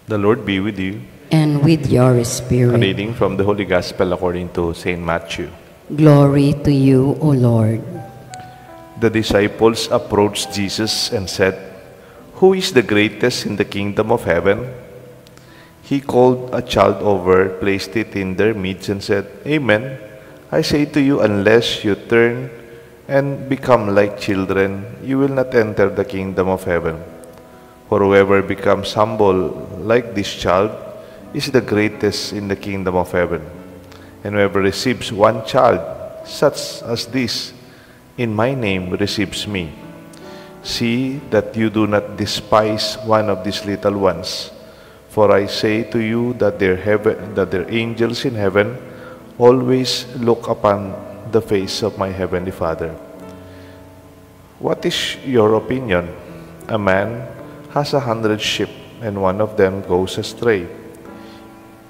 The Lord be with you. And with your A spirit. reading from the Holy Gospel according to Saint Matthew. Glory to you, O Lord. The disciples approached Jesus and said, "Who is the greatest in the kingdom of heaven?" He called a child over, placed it in their midst, and said, "Amen. I say to you, unless you turn and become like children, you will not enter the kingdom of heaven. For whoever becomes humble like this child is the greatest in the kingdom of heaven. And whoever receives one child, such as this, in my name receives me. See that you do not despise one of these little ones. For I say to you that their angels in heaven always look upon the face of my heavenly Father. What is your opinion? A man has 100 sheep, and one of them goes astray.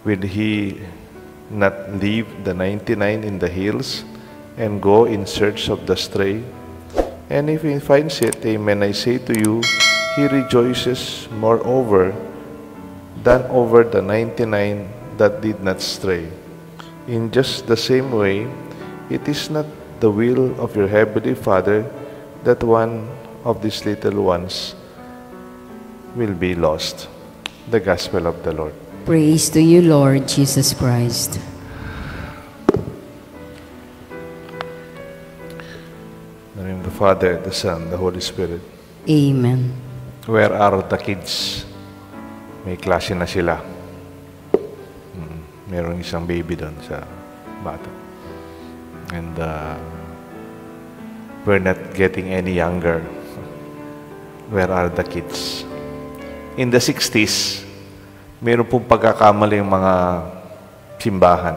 Will he not leave the 99 in the hills and go in search of the stray? And if he finds it, amen, I say to you, he rejoices moreover than over the 99 that did not stray. In just the same way, it is not the will of your heavenly Father that one of these little ones will be lost." The Gospel of the Lord. Praise to you, Lord Jesus Christ. In the name of the Father, the Son, the Holy Spirit. Amen. Where are the kids? May klase na sila. Merong isang baby doon sa bata. And we're not getting any younger. Where are the kids? In the 60s, meron pong pagkakamali yung mga simbahan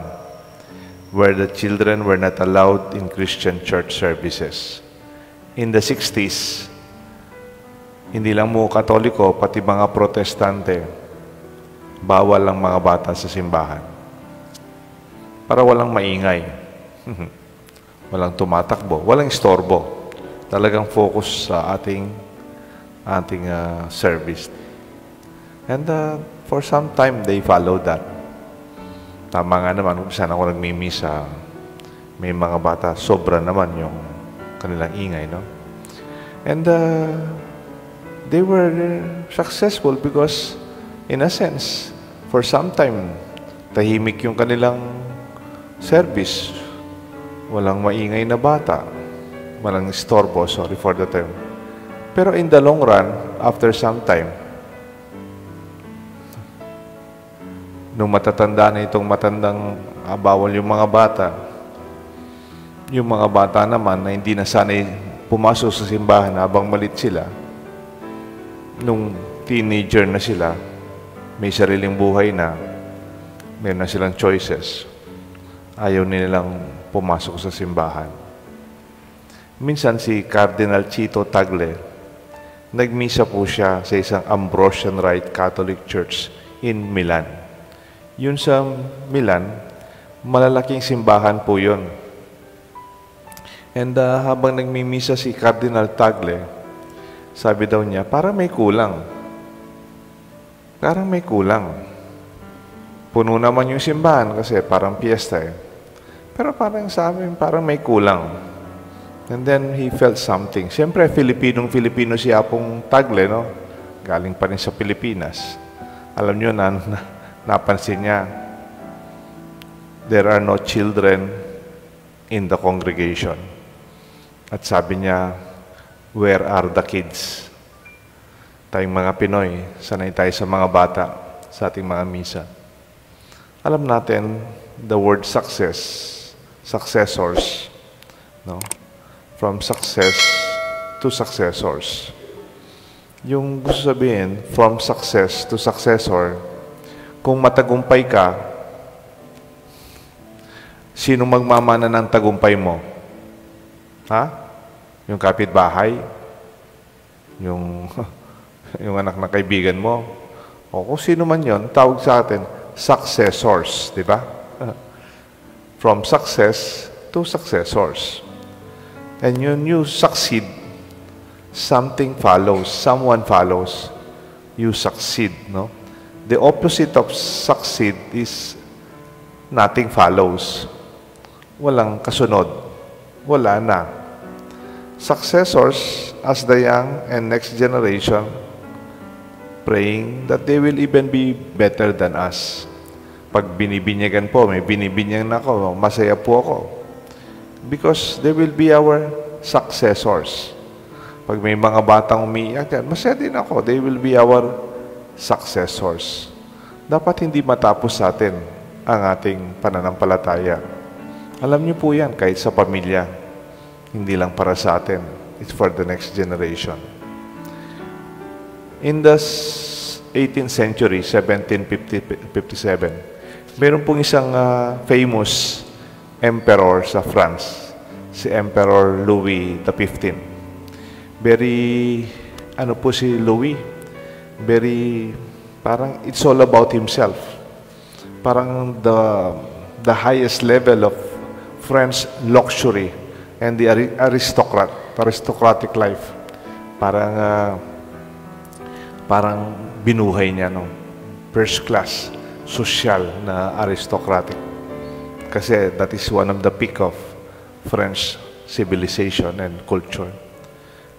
where the children were not allowed in Christian church services. In the 60s, hindi lang mo Katoliko, pati mga Protestante, bawal ang mga bata sa simbahan. Para walang maingay. Walang tumatakbo, walang istorbo. Talagang focus sa ating service. And for some time, they followed that. Tama nga naman, kung saan ako nagmimisa, may mga bata, sobra naman yung kanilang ingay, no? And they were successful because, in a sense, for some time, tahimik yung kanilang service. Walang maingay na bata. Walang istorbo, sorry for the term. Pero in the long run, after some time, nung matatanda na itong matandang bawal yung mga bata naman na hindi na sanay pumasok sa simbahan habang malit sila, nung teenager na sila, may sariling buhay na, meron na silang choices, ayaw nilang pumasok sa simbahan. Minsan si Cardinal Chito Tagle, nagmisa po siya sa isang Ambrosian Rite Catholic Church in Milan. Yun sa Milan, malalaking simbahan po yun. And habang nagmimisa si Cardinal Tagle, sabi daw niya, parang may kulang. Parang may kulang. Puno naman yung simbahan kasi parang piyesta eh. Pero parang sa amin, parang may kulang. And then he felt something. Siyempre, Filipino si Apong Tagle, no? Galing pa rin sa Pilipinas. Alam niyo na napansin niya, there are no children in the congregation. At sabi niya, where are the kids? Tayong mga Pinoy, sanay tayo sa mga bata, sa ating mga misa. Alam natin, the word successors, no? From success to successors. Yung gusto sabihin, from success to successor, kung matagumpay ka, sino magmamana ng tagumpay mo? Ha? Yung kapitbahay? Yung anak na kaibigan mo? O kung sino man yon, tawag sa atin, successors, di ba? From success to successors. And when you succeed, something follows, someone follows, you succeed, no? The opposite of succeed is nothing follows. Walang kasunod. Wala na. Successors as the young and next generation, praying that they will even be better than us. Pag binibinyagan po, may binibinyagan ako, masaya po ako. Because they will be our successors. Pag may mga batang umiiyak yan, masaya din ako. They will be our successors. Dapat hindi matapos sa atin ang ating pananampalataya. Alam niyo po yan, kahit sa pamilya. Hindi lang para sa atin. It's for the next generation. In the 18th century, 1757, meron pong isang famous emperor sa France, si Emperor Louis XV. Very, ano po si Louis? Very, parang it's all about himself. Parang the highest level of French luxury and the aristocratic life. Parang binuhay niya, no? First class, social na aristocratic. Kasi that is one of the peak of French civilization and culture.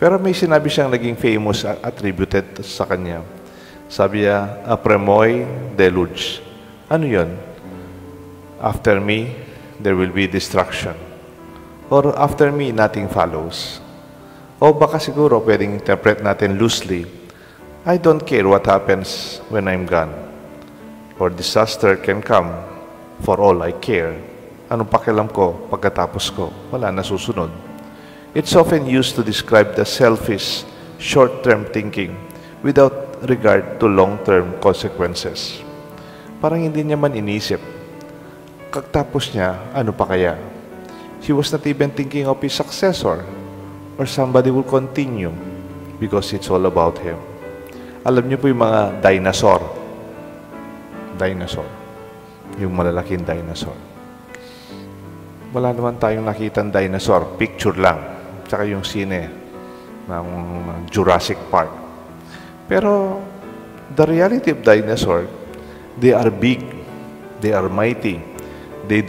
Pero may sinabi siyang naging famous, attributed sa kanya. Sabi niya, après moi, deluge. Ano yun? After me, there will be destruction. Or after me, nothing follows. O baka siguro pwedeng interpret natin loosely, I don't care what happens when I'm gone. Or disaster can come for all I care. Anong pakialam ko pagkatapos ko? Wala na susunod. It's often used to describe the selfish, short-term thinking without regard to long-term consequences. Parang hindi niya man inisip. Pagkatapos niya, ano pa kaya? He was not even thinking of his successor or somebody will continue because it's all about him. Alam niyo po yung mga dinosaur. Dinosaur. Yung malalaking dinosaur. Wala naman tayong nakitang dinosaur. Picture lang. Tsaka yung sine ng Jurassic Park. Pero the reality of dinosaur, they are big. They are mighty. They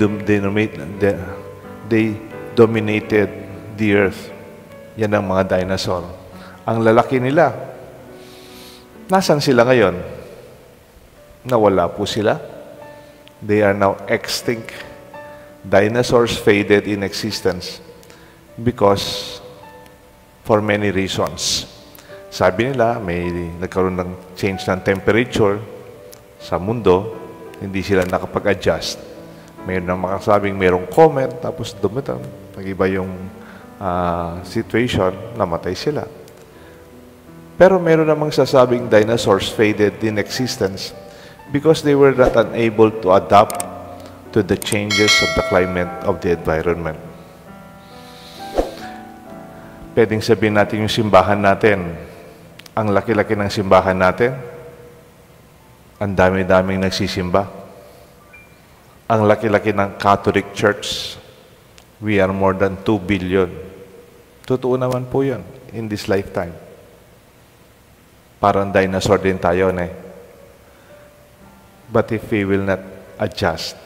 dominated the earth. Yan ang mga dinosaur. Ang lalaki nila. Nasaan sila ngayon? Nawala po sila. They are now extinct. Dinosaurs faded in existence because for many reasons. Sabi nila, may nagkaroon ng change ng temperature sa mundo, hindi sila nakapag-adjust. Mayroon nang makasabing mayroong comet, tapos dumitang, nag-iba yung situation, namatay sila. Pero mayroon namang sasabing dinosaurs faded in existence because they were not unable to adapt to the changes of the climate of the environment. Pwedeng sabihin natin yung simbahan natin, ang laki-laki ng simbahan natin, ang dami-daming nagsisimba. Ang laki-laki ng Catholic Church, we are more than 2 billion. Totoo naman po yun in this lifetime. Parang dinosaur din tayo, ne? But if we will not adjust,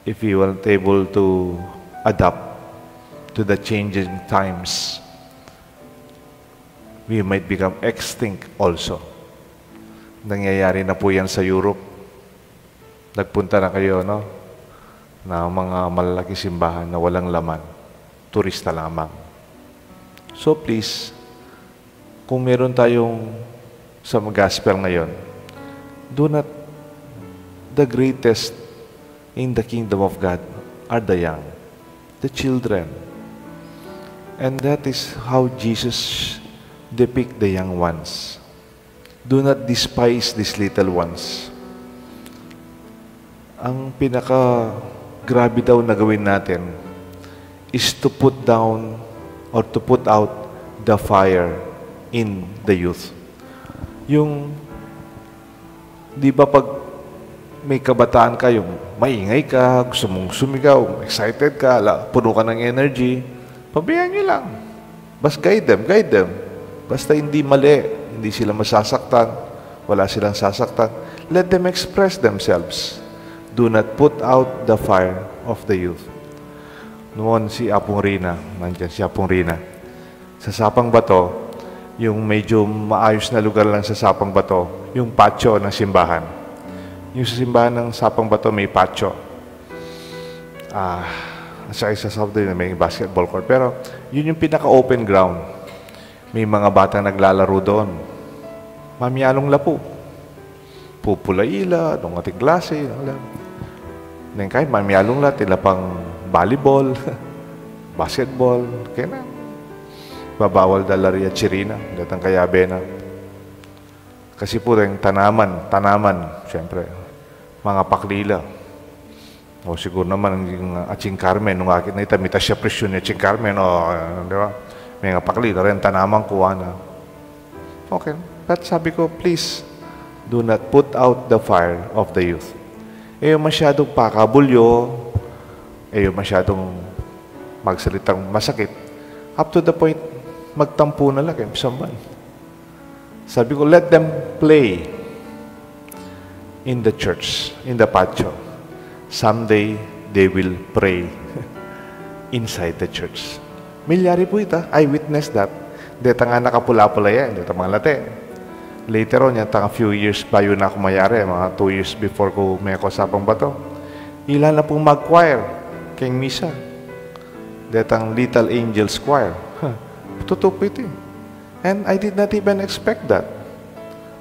if we weren't able to adapt to the changing times, we might become extinct also. Nangyayari na po yan sa Europe. Nagpunta na kayo, no? Na mga malalaking simbahan na walang laman. Turista lamang. So please, kung meron tayong sa gospel ngayon, do not, the greatest in the kingdom of God are the young, the children. And that is how Jesus depict the young ones. Do not despise these little ones. Ang pinaka-grabe daw na gawin natin is to put down or to put out the fire in the youth. Yung, di ba pag may kabataan ka, yung maingay ka, gusto mong sumigaw, excited ka, puno ka ng energy, pabayaan nyo lang. Basta guide them. Basta hindi mali, hindi sila masasaktan, wala silang sasaktan. let them express themselves. Do not put out the fire of the youth. Noon si Apong Rina, nandiyan si Apong Rina. Sa Sapang Bato, yung medyo maayos na lugar lang sa Sapang Bato, yung patio ng simbahan. Yung sa simbahan ng Sapang Bato may patio. Sa isa sa din may basketball court. Pero yun yung pinaka-open ground. May mga batang naglalaro doon. Mamiyalong lapo. Pupulaila, nung ating klase. Nang kahit mamiyalong la, tila pang volleyball, basketball, kaya na. Babawal dalari at chirina, datang kayabe na. Kasi po yung tanaman, siyempre, mga paklila. O siguro naman yung Aching Carmen, nung akit na itamita siya presyon ni Aching Carmen, di ba? May mga paklila rin, tanaman kuha na. Okay, but sabi ko, please, do not put out the fire of the youth. Yung masyadong pakabulyo, yung masyadong magsalitang masakit, up to the point, magtampo na lang kayo, samban. Sabi ko, let them play in the church, in the patio. Someday, they will pray inside the church. Milyari po ito. I witnessed that. Dito nga nakapula-pula yan. Dito mga late. Later on, a few years bayo na ako mayari. Mga 2 years before ko may ako Sapang Bato. Ilan na pong mag-choir kay misa. Detang Little Angels Choir. Totoo po ito. And I did not even expect that.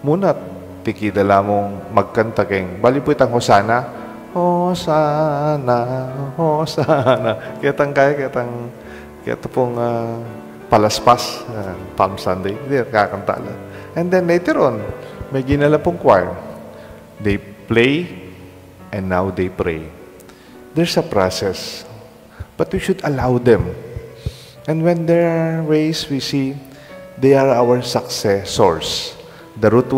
Muna, tikidala mong magkanta keng bali po itang Hosana. Hosana, Hosana. Kaya pong palaspas, Palm Sunday. Hindi, kakanta lang. And then later on, may ginala pong choir. They play, and now they pray. There's a process. But we should allow them. And when there are ways, we see they are our successors. The root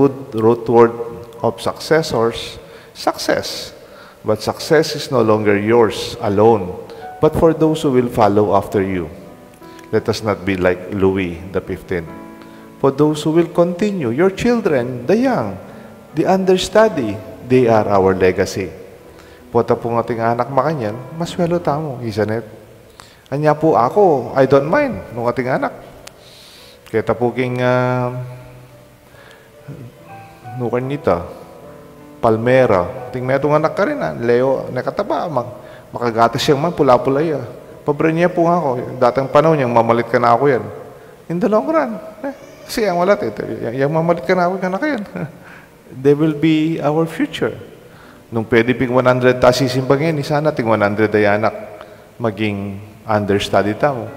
word of successors, success. But success is no longer yours alone, but for those who will follow after you. Let us not be like Louis the 15th. For those who will continue, your children, the young, the understudy, they are our legacy. Pota po ng ating anak makanyan, maswelo tamo, isn't it? Anya po ako, I don't mind, ng ating anak. Kaya po king nukan nita, Palmera, ting metong anak ka rin, Leo, nakataba, makagatas siyang man, pula-pula yan. Pabre niya po nga ako, datang panahon niyang mamalit ka na ako yan. In the long run, kasi ang walat ito, yung mamalit ka na ako yan. They will be our future. Nung pwede ping 100 tasisimbangin, sana ting 100 ay anak maging understudy tamo.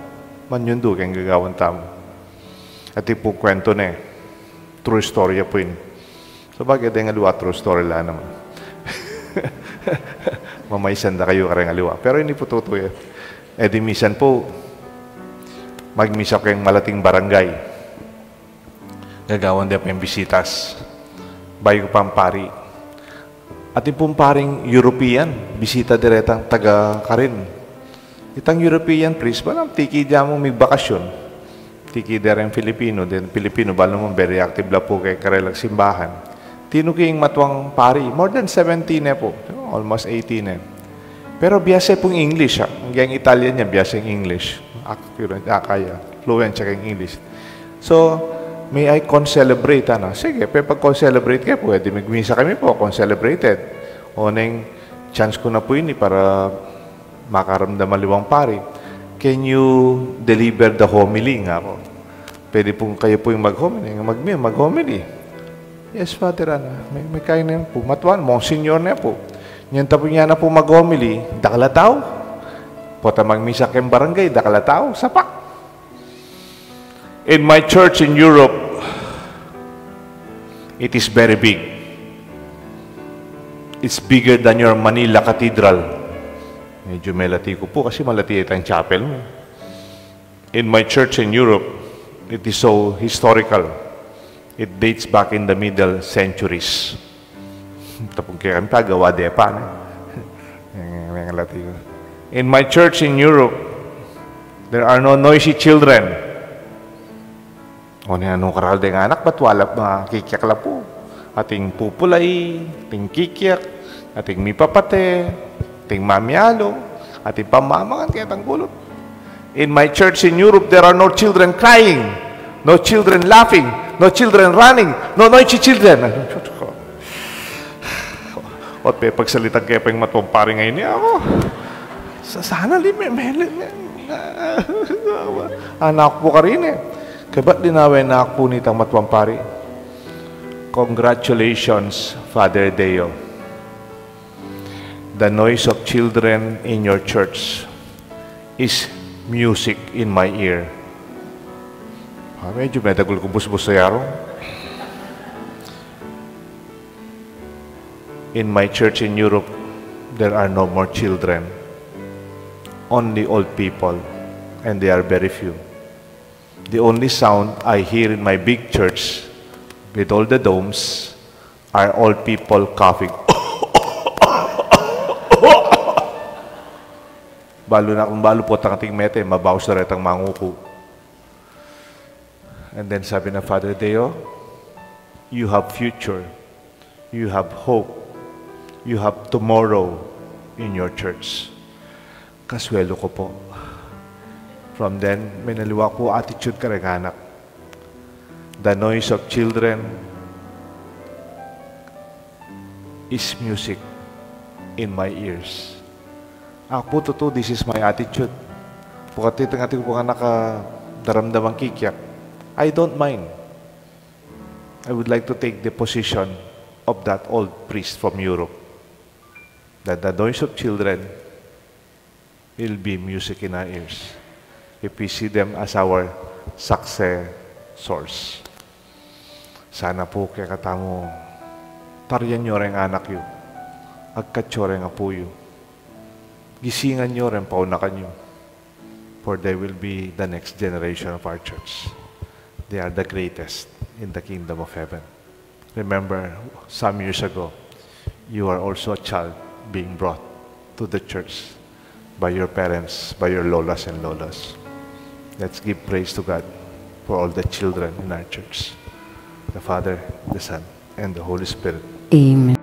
Manyundo kayong gagawan tamo. At po kwento na true story po yun. So bagay din nga luwa, true story lang naman. Mamaysan na kayo karang aliwa. Pero hindi po totoo yan. Di misan po, magmisa kayong malating barangay. Gagawan din po yung bisitas. Bayo ko pang pari. At yung pong paring European, bisita diretang taga-Karin. Itang European priest, walang tiki diya mong may bakasyon. Tiki diya rin Filipino, then Filipino, balo mong very active la po kay karelang simbahan. Tinuking matuang pari, more than 17 po, almost 18 Pero biyasa pong English, ang Italian niya, biyasa yung English. Kaya, fluent siya kayong English. So, may I con-celebrate, Sige, pag con-celebrate kayo, pwede magmisa kami po, con-celebrated. O nang chance ko na po yun para makaramdam maliwang pari. Can you deliver the homily nga po? Pwede po kayo po yung mag-homily. Yes, Father, may kaya na yan po. Matuan, Monsignor na po. Yan tapo niya na po mag-homily, dakalataw. Pota magmisa kayong barangay, dakalataw, sapak. In my church in Europe, it is very big. It's bigger than your Manila Cathedral. Medyo melati ko po kasi malati ito ang chapel. In my church in Europe, it is so historical. It dates back in the middle centuries. Tapos kaya kami pagawa de pa. In my church in Europe, there are no noisy children. O niya, nung karal din anak, ba't wala makikikla po? ating pupulay, ating kikyak, ating mipapate, ating mamyalo, ating pamamangan kaya tanggulot. In my church in Europe, there are no children crying, no children laughing, no children running, no noisy children. At pagsalitan kaya pa yung matumpari ngayon niya ako. Sana anak po ka rin eh. Kaya ba't dinawin na ako nitang matumpari? Congratulations, Father Deo. The noise of children in your church is music in my ear. Medyo may dagol kubus-bus sa yarong. In my church in Europe, there are no more children. Only old people, and they are very few. The only sound I hear in my big church, with all the domes, are old people coughing. Balo na kung balo po ang ating mete, mabawas na rin ang manguko. And then sabi na Father Deo, you have future, you have hope, you have tomorrow in your church. Kaswelo ko po. From then, may naliwa ko attitude ka rin, anak. The noise of children is music in my ears. Ako po, this is my attitude. Pukatit ang ating po nakadaramdamang kikyak. I don't mind. I would like to take the position of that old priest from Europe. That the noise of children will be music in our ears if we see them as our success source. Sana po kaya katamo tariyan nyo rin anak yu, agkatyo rin apo yu, gisingan nyo rin paunakan nyo, for they will be the next generation of our church. They are the greatest in the kingdom of heaven. Remember, some years ago, you are also a child being brought to the church by your parents, by your lolas and lolas. Let's give praise to God for all the children in our church. The Father, the Son, and the Holy Spirit. Amen.